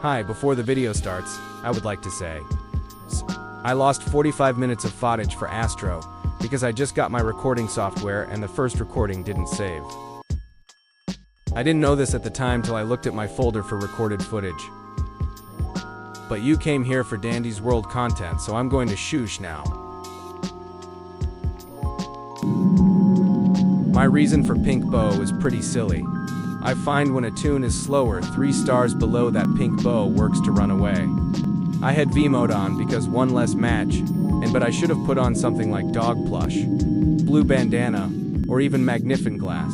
Hi, before the video starts, I would like to say, I lost 45 minutes of footage for Astro, because I just got my recording software and the first recording didn't save. I didn't know this at the time till I looked at my folder for recorded footage. But you came here for Dandy's World content, so I'm going to shoosh now. My reason for pink bow is pretty silly. I find when a toon is slower, 3 stars below that pink bow works to run away. I had V mode on because one less match, but I should have put on something like dog plush, blue bandana, or even magnifying glass.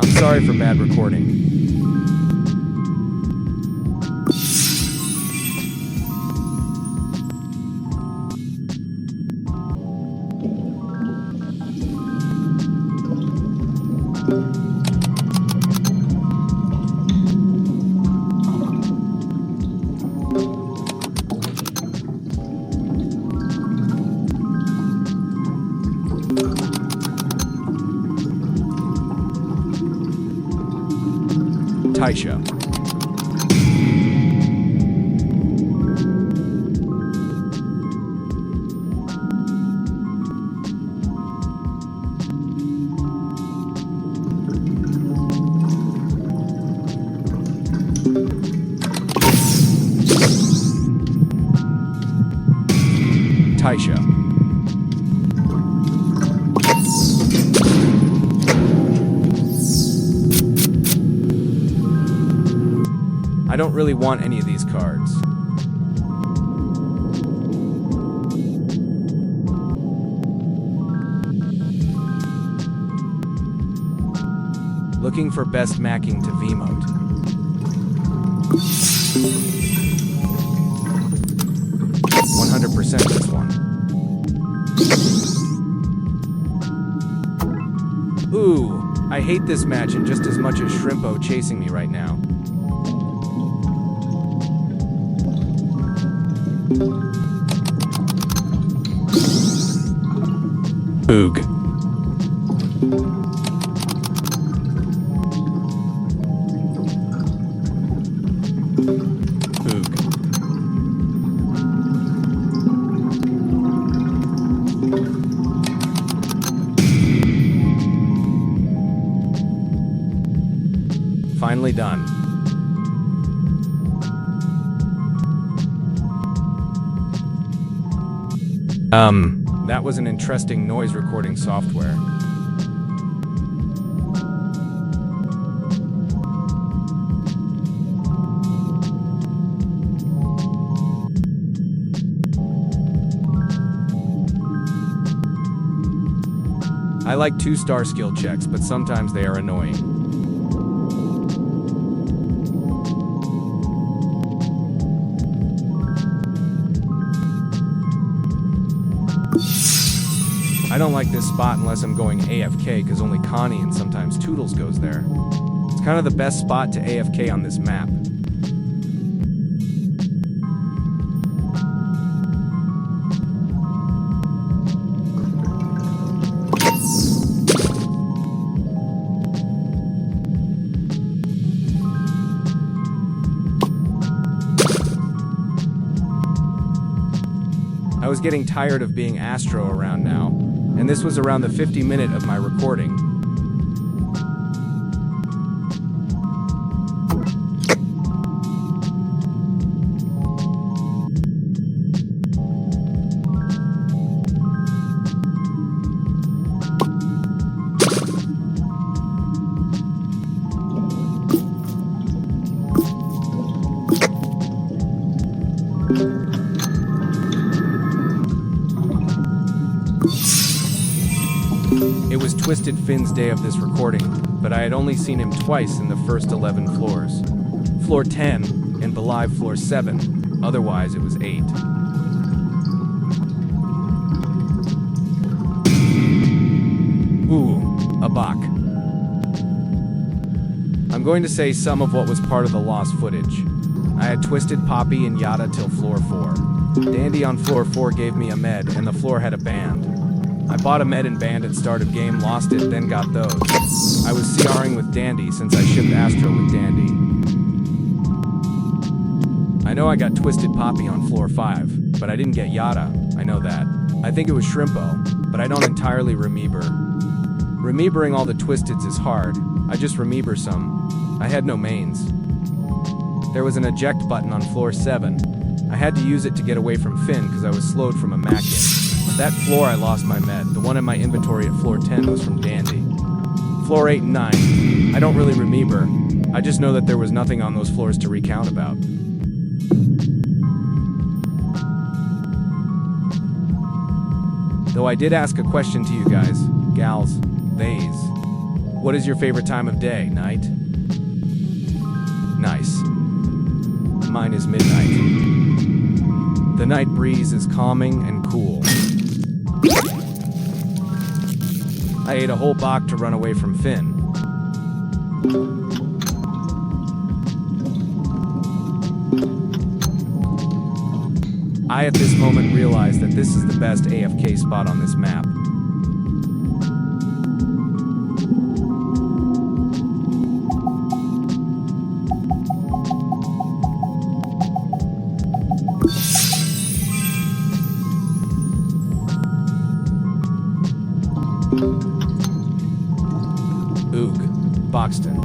I'm sorry for bad recording. Taisha. Taisha. I don't really want any of these cards. Looking for best macking to V-mode. %, this one. Ooh, I hate this match and just as much as Shrimpo chasing me right now. Oog. Oog. Finally done. That was an interesting noise recording software. I like 2-star skill checks, but sometimes they are annoying. I don't like this spot unless I'm going AFK because only Connie and sometimes Toodles goes there. It's kind of the best spot to AFK on this map. I was getting tired of being Astro around now, and this was around the 50-minute of my recording. It was Twisted Finn's day of this recording, but I had only seen him twice in the first 11 floors. Floor 10, and Belive floor 7, otherwise it was 8. Ooh, a bok. I'm going to say some of what was part of the lost footage. I had Twisted Poppy and Yada till floor 4. Dandy on floor 4 gave me a med, and the floor had a band. I bought a med and band at start of game, lost it, then got those. I was CRing with Dandy since I shipped Astro with Dandy. I know I got Twisted Poppy on floor 5, but I didn't get Yada, I know that. I think it was Shrimpo, but I don't entirely remeber. Remebering all the Twisteds is hard, I just remeber some. I had no mains. There was an eject button on floor 7. I had to use it to get away from Finn because I was slowed from a Mac hit. That floor I lost my med, the one in my inventory at floor 10 was from Dandy. Floor 8 and 9, I don't really remember. I just know that there was nothing on those floors to recount about. Though I did ask a question to you guys, gals, theys. What is your favorite time of day, night? Nice. Mine is midnight. The night breeze is calming and cool. I ate a whole bok to run away from Finn. I at this moment realize that this is the best AFK spot on this map. Oog, Boxton.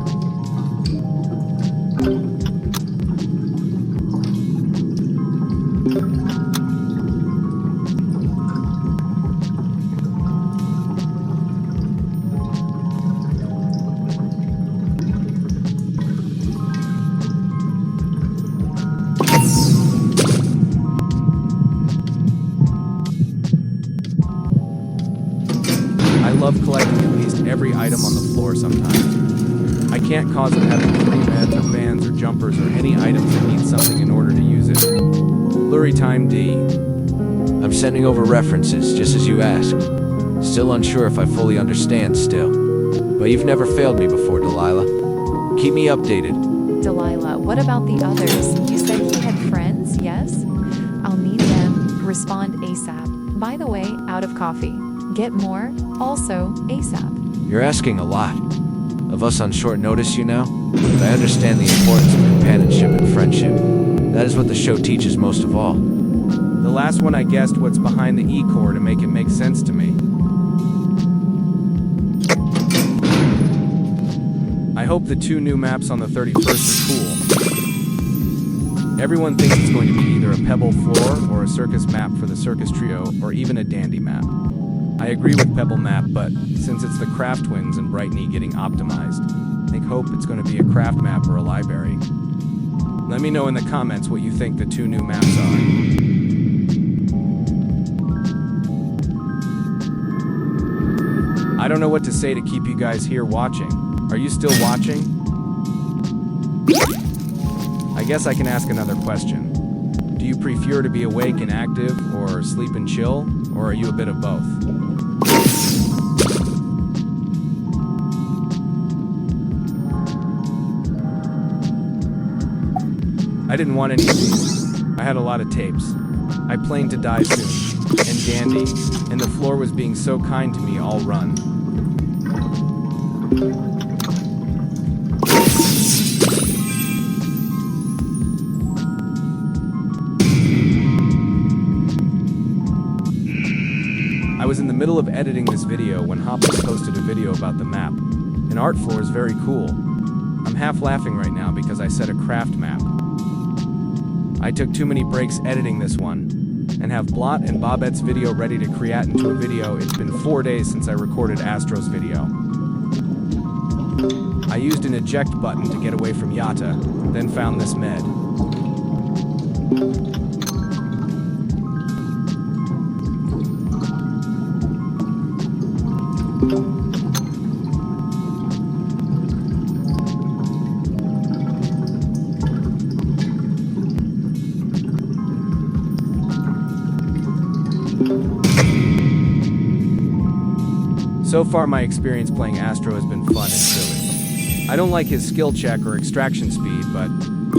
I love collecting at least every item on the floor sometimes. I can't cause of having 3 meds or bands or jumpers or any items that need something in order to use it. Lurie time D. I'm sending over references, just as you asked. Still unsure if I fully understand still. But you've never failed me before, Delilah. Keep me updated. Delilah, what about the others? You said he had friends, yes? I'll need them. Respond ASAP. By the way, out of coffee. Get more? Also, ASAP. You're asking a lot. Of us on short notice, you know? But I understand the importance of companionship and friendship. That is what the show teaches most of all. The last one I guessed what's behind the E-core to make it make sense to me. I hope the 2 new maps on the 31st are cool. Everyone thinks it's going to be either a Pebble floor or a circus map for the circus trio or even a Dandy map. I agree with Pebble map, but since it's the Craft Twins and Brightney getting optimized, I hope it's going to be a craft map or a library. Let me know in the comments what you think the 2 new maps are. I don't know what to say to keep you guys here watching. Are you still watching? I guess I can ask another question. Do you prefer to be awake and active, or sleep and chill, or are you a bit of both? I didn't want any of these. I had a lot of tapes. I planned to die soon, and Dandy, and the floor was being so kind to me all run. I was in the middle of editing this video when Hoppus posted a video about the map. An art floor is very cool. I'm half laughing right now because I said a craft map. I took too many breaks editing this one, and have Blot and Bobbette's video ready to create into a video. It's been 4 days since I recorded Astro's video. I used an eject button to get away from Yata, then found this med. So far my experience playing Astro has been fun and silly. I don't like his skill check or extraction speed, but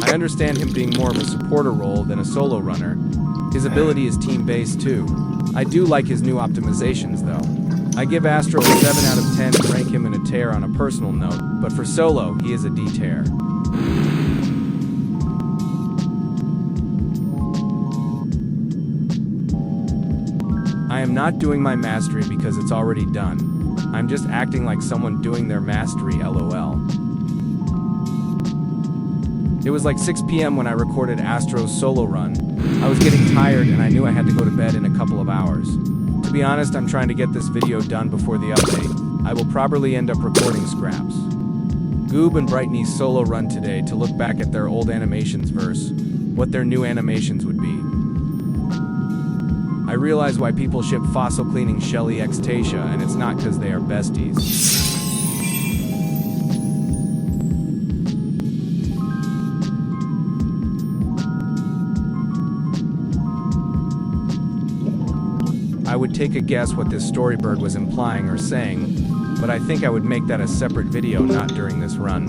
I understand him being more of a supporter role than a solo runner. His ability is team-based too. I do like his new optimizations though. I give Astro a 7 out of 10 and rank him in a tier on a personal note, but for solo, he is a D tier. I am not doing my mastery because it's already done. I'm just acting like someone doing their mastery, lol. It was like 6 p.m. when I recorded Astro's solo run. I was getting tired and I knew I had to go to bed in a couple of hours. To be honest, I'm trying to get this video done before the update. I will probably end up recording scraps. Goob and Brightney's solo run today to look back at their old animations versus what their new animations would be. I realize why people ship fossil cleaning Shelly x Tasha, and it's not because they are besties. I would take a guess what this storybird was implying or saying, but I think I would make that a separate video, not during this run.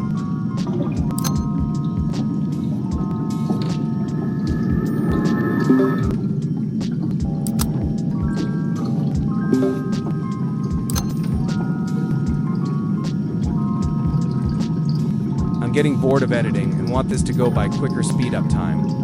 I'm getting bored of editing and want this to go by quicker speed up time.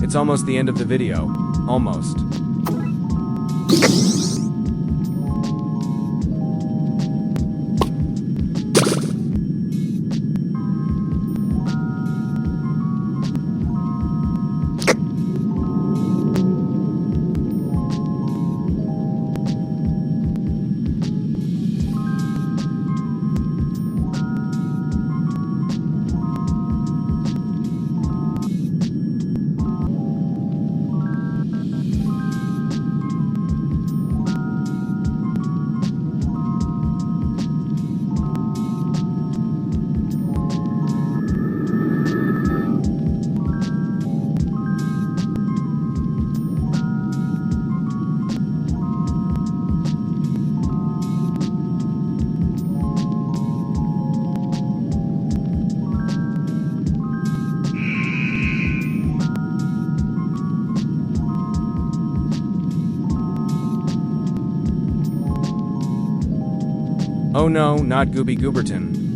It's almost the end of the video. Almost. Oh no, not Gooby Gooberton.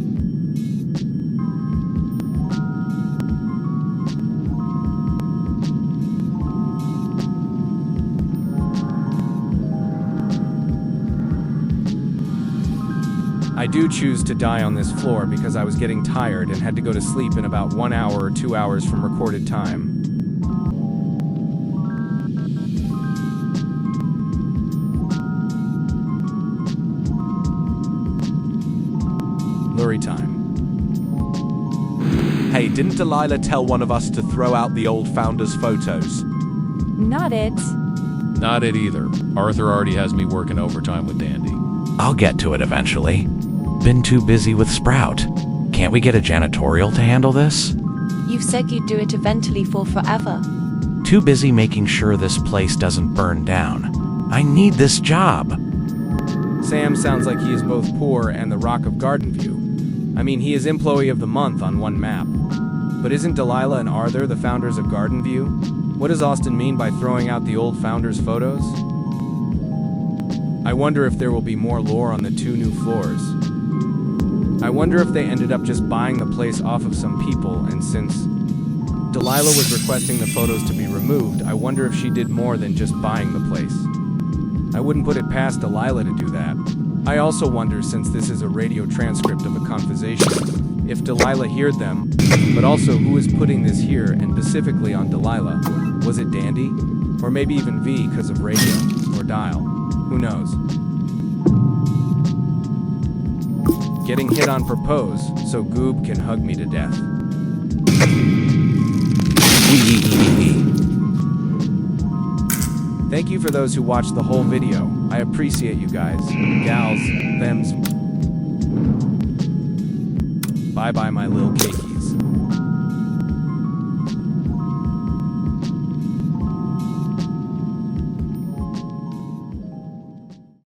I do choose to die on this floor because I was getting tired and had to go to sleep in about 1 hour or 2 hours from recorded time. Lurry time. Hey, didn't Delilah tell one of us to throw out the old founder's photos? Not it. Not it either. Arthur already has me working overtime with Dandy. I'll get to it eventually. Been too busy with Sprout. Can't we get a janitorial to handle this? You've said you'd do it eventually for forever. Too busy making sure this place doesn't burn down. I need this job. Sam sounds like he is both poor and the Rock of Garden View. I mean, he is Employee of the Month on one map. But isn't Delilah and Arthur the founders of Garden View? What does Austin mean by throwing out the old founders' photos? I wonder if there will be more lore on the 2 new floors. I wonder if they ended up just buying the place off of some people, and since Delilah was requesting the photos to be removed, I wonder if she did more than just buying the place. I wouldn't put it past Delilah to do that. I also wonder, since this is a radio transcript of a conversation, if Delilah heard them, but also who is putting this here and specifically on Delilah. Was it Dandy? Or maybe even V because of radio, or dial. Who knows? Getting hit on propose, so Goob can hug me to death. Thank you for those who watched the whole video. I appreciate you guys. Gals, thems. Bye bye my little cakey.